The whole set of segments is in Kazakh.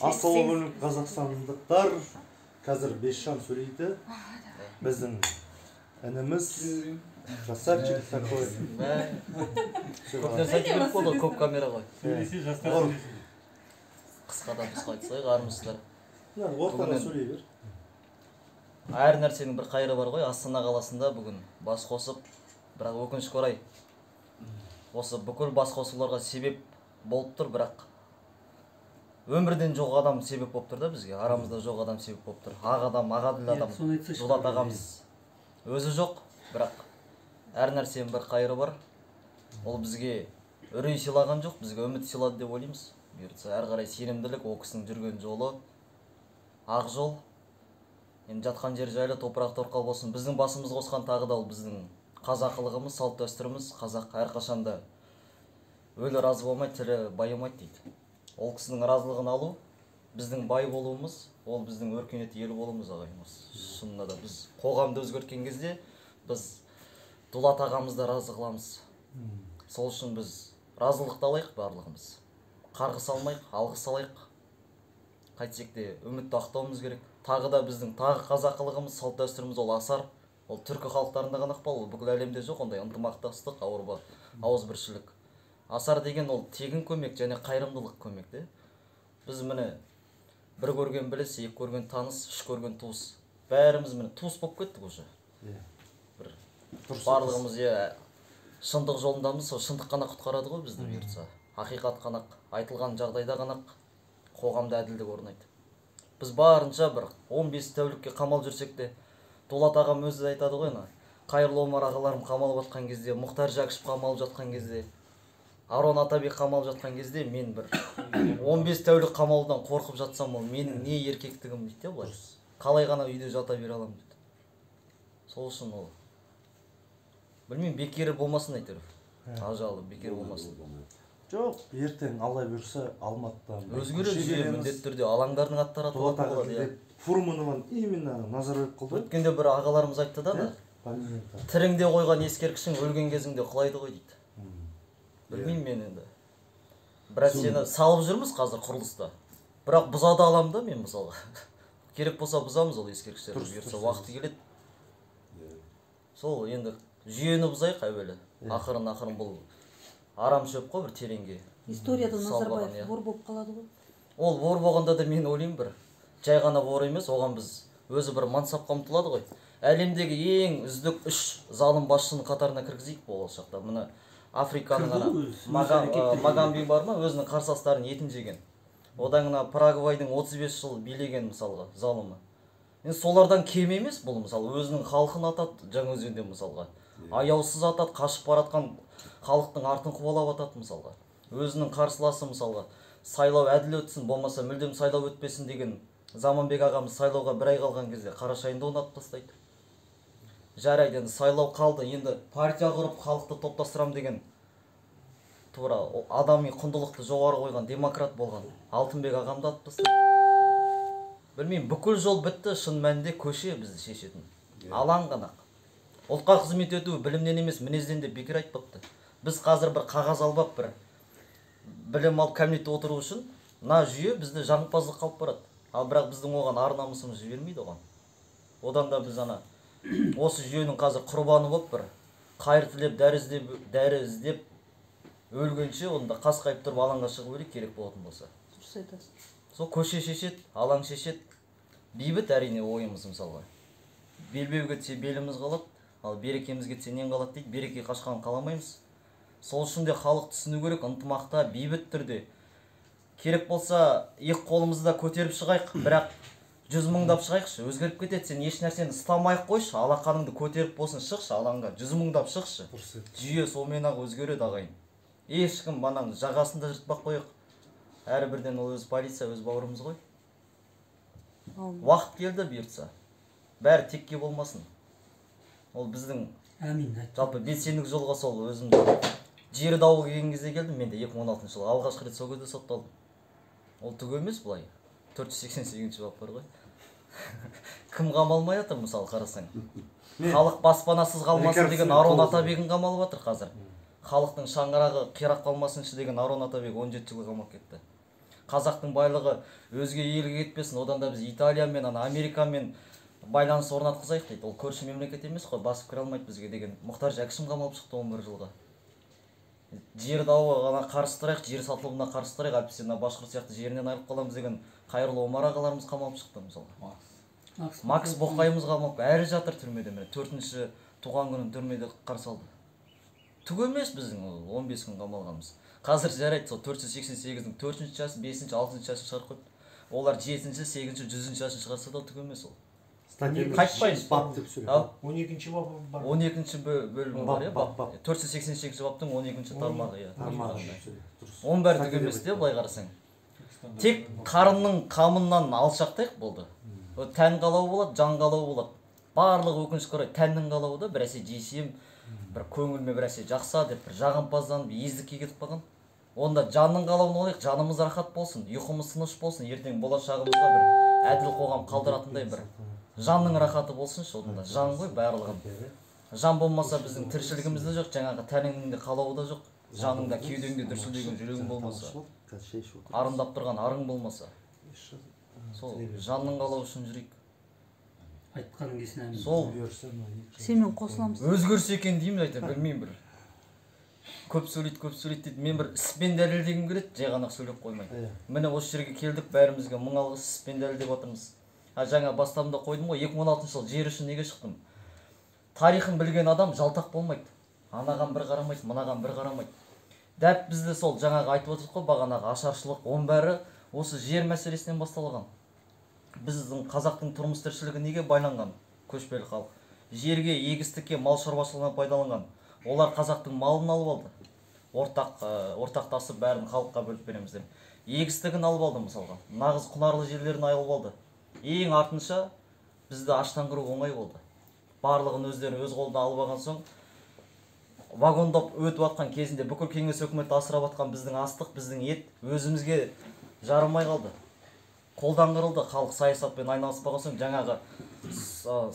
Ассалаумағалейкум қазақстандықтар. Қазір Бесшан сөйлейді. Біздің ініміз красавчик такой. Көптен айтып болды, көп камера ғой. Қысқадан қысқа айтсайық, армысыздар. Ортаға сөйлей бер. Әр нәрсенің бір қайыры бар ғой. Астана қаласында бүгін бас қосып, бірақ өкінішке орай осы бүкіл бас қосуларға себеп болып тұр, бірақ өмірден жоқ адам себеп болып тұр да бізге. Арамызда жоқ адам себеп болып тұр. Ақ адам, ағаділ адам, Дулат ағамыз өзі жоқ, бірақ әр нәрсенің бір қайыры бар. Ол бізге үрей сыйлаған жоқ, бізге үміт сыйлады деп ойлаймыз. Бұйыртса әрі қарай сенімділік, ол кісінің жүрген жолы ақ жол. Енді жатқан жер жайлы, топырақ торқал болсын. Біздің басымыз қосқан тағы да ол біздің қазақылығымыз, салт дәстүріміз. Қазақ әрқашанда өлі разы болмайды, тірі байымайды дейді. Ол кісінің разылығын алу, біздің бай болуымыз, ол біздің өркениетті ел болуымыз ағайын. Шынында да біз қоғамды өзгерткен кезде біз Дулат ағамызды разы қыламыз. Сол үшін біз разылықты алайық барлығымыз. Қарғыс алмайық, алғыс алайық. Қайтсек те үмітті ақтауымыз керек. Тағы да біздің тағы қазақылығымыз, салт дәстүріміз ол асар. Ол түркі халықтарында ғана ықпал, ол бүкіл әлемде жоқ ондай ынтымақтастық, ауызбіршілік. Асар деген ол тегін көмек және қайырымдылық көмек те. Біз міне бір көрген біліс, екі көрген таныс, үш көрген туыс. Бәріміз міне туыс болып кеттік уже. Барлығымыз шындық жолындамыз, сол шындық қана құтқарады ғой бізді бұйыртса. Ақиқат қана айтылған жағдайда ғана қоғамда әділдік орнайды. Біз барынша бір 15 тәулікке қамал жүрсек те, Дулат ағам өзі айтады ғой, Қайырлы Омар ағаларым қамалып жатқан кезде, Мұхтар Жәкішев қамалып жатқан кезде, Арон Атабек қамалып жатқан кезде, мен бір 15 тәулік қамалудан қорқып жатсам, ол менің не еркектігім дейді бұлай. Қалай ғана үйде жата бере аламын дейді. Сол үшін ол білмеймін, бекері болмасын әйтеуір. Ажалы бекер болмасын. Жоқ, ертең Алла бұйырса Алматыдан өзгереді жүйе міндетті түрде алаңдардың аттары аталатын болады. Фурманованы именно назарбаев қылды. Өткенде бір ағаларымыз айтты да, тіріңде қойған ескерткішің өлген кезіңде құлайды ғой дейді. Білмеймін мен енді. Бірақ сені салып жүрміз қазір құрылыста. Бірақ бұзады аламын да мен мысалға. Керек болса бұзамыз ол ескерткіштерді. Бұйыртса уақыты келеді. Сол енді жүйені бұзайық әуелі. Ақырын бұл арам шөп қой бір тереңге. Историяда Назарбаев вор болып қалады ғой. Ол вор болғанда да мен ойлаймын бір жай ғана вор емес, оған біз өзі бір мансапқа ұмтылады ғой. Әлемдегі ең үздік 3 залым басшының қатарына кіргізейік болашақта. Мына Африканың Магамби бар ма, өзінің қарсыластарының етін жеген. Одан ғана Парагвайдың 35 жыл билеген мысалға залымы. Енді солардан кем емес бұл мысалы, өзінің халқын атады Жаңаөзенде мысалға. Аяусыз атады, қашып баратқан халықтың артын қуалап атады мысалға. Өзінің қарсыласы мысалға сайлау әділ өтсін, болмаса мүлдем сайлау өтпесін деген Заманбек ағамыз сайлауға бір ай қалған кезде Қарашайында оны атып тастайды. Жарайды, енді сайлау қалды, енді партия құрып халықты топтастырам деген тура адами құндылықты жоғары қойған демократ болған Алтынбек ағамды атып тастайды. Білмеймін, бүкіл жол бітті, шын мәнінде көше бізді шешетін. Алаң ғана. Ұлтқа қызмет ету білімнен емес, мінезден де бекер айтпапты. Біз қазір бір қағаз албап бір білім алып кәмелетте отыру үшін, мына жүйе бізді жағымпаздық қалып барады. Ал бірақ біздің оған ар намысымыз жібермейді оған. Одан да біз осы жүйенің қазір құрбаны болып бір қайыр тілеп, дәрі іздеп өлгенше онда қасқайып тұрып алаңға шығып өлейік керек болатын болса. Дұрыс айтасың. Сол көше шешеді, алаң шешеді. Бейбіт әрине ойымыз мысалға. Белбеу кетсе беліміз қалады, ал берекеміз кетсе нен қалады дейді. Береке қашқанын қаламаймыз. Сол үшін де халық түсіну керек, ынтымақта, бейбіт түрде. Керек болса, екі қолымызды көтеріп шығайық, бірақ 100 мыңдап шығайықшы, өзгеріп кетеді. Сен еш нәрсені ұстамайық қойшы, алақаныңды көтеріп болсын шықшы алаңға, 100 мыңдап шықшы. Жүйе солмен ақ өзгереді ағайын. Ешкім банан жағасында жыртпақ қойық. Әрбірден ол өз полиция, өз бауырымыз ғой. Уақыт келді бұйыртса. Бәрі текке болмасын. Ол біздің жалпы белсенділік жолға сол өзімді жері дауы келген кезде келдім. Мен де 2016 жылы алғашқы рет сол кезде сотталдым. Ол түк емес бұлай. 488 бап бар ғой. Кім қамалмай жатыр мысалы қарасаң. Халық баспанасыз қалмасын деген Арон Атабегін қамалып жатыр қазір. Халықтың шаңырағы қирап қалмасыншы деген Арон Атабек 17 жылға қамалып кетті. қазақтың байлығы өзге елге кетпесін, одан да біз Италиямен, Америкамен байланыс орнатқызайық дейді. Ол көрші мемлекет емес қой, басып кіре алмайды бізге деген. Мұхтар Жәкішев қамалып шықты 11 жылға. Жер дауына қарсы тұрайық, жер сатылымына қарсы тұрайық, әйтпесе Башқұрт сияқты жерінен айырылып қаламыз деген Қайырлы Омар ағаларымыз қамалып шықты мысалға. Макс Боқайымыз қамалып әлі жатыр түрмеде. 4-ші туған күнін түрмеде қарсы алды. Түк емес біздің 15 күн қамалғанымыз. Қазір жарайды, сол 488-дің 4-ші жасы, 5-ші, 6-ші жасы шығарып қойды. Олар 7-ші, 8-ші, 100-ші жасын шығарса да түк емес ол. Қайтпайды. Бап деп сөйледі. 12-ші бабы бар. 12-ші бөлімі бар, бап. 488-ші баптың 12-ші тармағы. Тармағы. Бәрі түк емес те, былай қарасаң. Тек қарынның қамынан алшақтайық болды. Тән қалауы болады, жан қалауы болады. Барлығы өкінішке орай тәннің қалауы да бір әсе жесем, бір көңіліме бір әсе жақса деп бір жағымпазданып, ездікке кетіп қалған. Онда жанның қалауын алайық, жанымыз рахат болсын, ұйқымыз тыныш болсын, ертең болашағымызға бір әділ қоғам қалдыратындай бір жанның рахаты болсыншы. Онда жан ғой барлығын. Жан болмаса біздің тіршілігіміз де жоқ, жаңағы тәніңнің де қалауы да жоқ, жаның да кеудеңде дүрсілдеген жүрегің болмаса, арындап тұрған арың болмаса, сол жанның қалауы үшін жүрейік. Айтқаның кесін әмін. Сол Сенімен қосыламыз. өзгеріс екен деймін, айтам, білмеймін бір. Көп сөйлейді дейді. Мен бір іспен дәлелдегім келеді, жай ғана сөйлеп қоймайды. Міне осы жерге келдік, бәрімізге мың алғыс, іспен дәлелдеп отырмыз. Жаңа бастамында қойдым ғой, 2016 жыл жер үшін неге шықтым? Тарихын білген адам жалтақ болмайды. Анаған бір қарамайды, мынаған бір қарамайды. Дәп бізде сол жаңағы айтып отырдық қой, бағанағы ашаршылық, оның бәрі осы жер мәселесінен басталған. Біздің қазақтың тұрмыс тіршілігі неге байланған? Көшпелі халық. Жерге, егістікке, мал шаруашылығына пайдаланған. Олар қазақтың малын алып алды. Ортақтасып бәрін халыққа бөліп береміз деп. Егістігін алып алды мысалға. Нағыз құнарлы жерлерін алып алды. Ең артынша бізді аштан қыру оңай болды. Барлығын өздері өз қолына алып алған соң, вагондап өтіп атқан кезінде бүкіл кеңес өкіметі асырап атқан біздің астық, біздің ет өзімізге жарымай қалды. Қолдан қырылды, халық саясатпен айналыспаған соң, жаңағы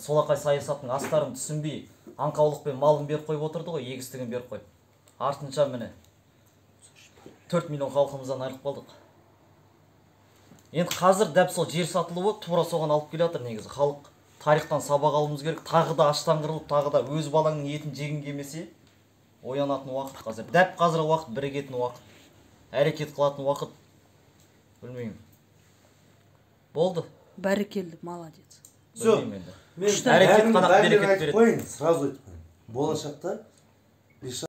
солақай саясаттың астарын түсінбей, аңқаулықпен малын беріп қойып отырды ғой, егістігін беріп қойып. Артынша міне 4 миллион халқымыздан айырылып қалдық. Енді қазір дәп сол жер сатылуы тура соған алып келе жатыр негізі. Халық тарихтан сабақ алуымыз керек. Тағы да аштан қырылып, тағы да өз балаңның етін жегің келмесе, оянатын уақыт қазір. Дәп қазіргі уақыт бірігетін уақыт. Әрекет қылатын уақыт. Білмеймін. Болды. Бәрекелді, молодец. Все. Әрекет қана берекет береді. Сразу айтып қойын. Болашақта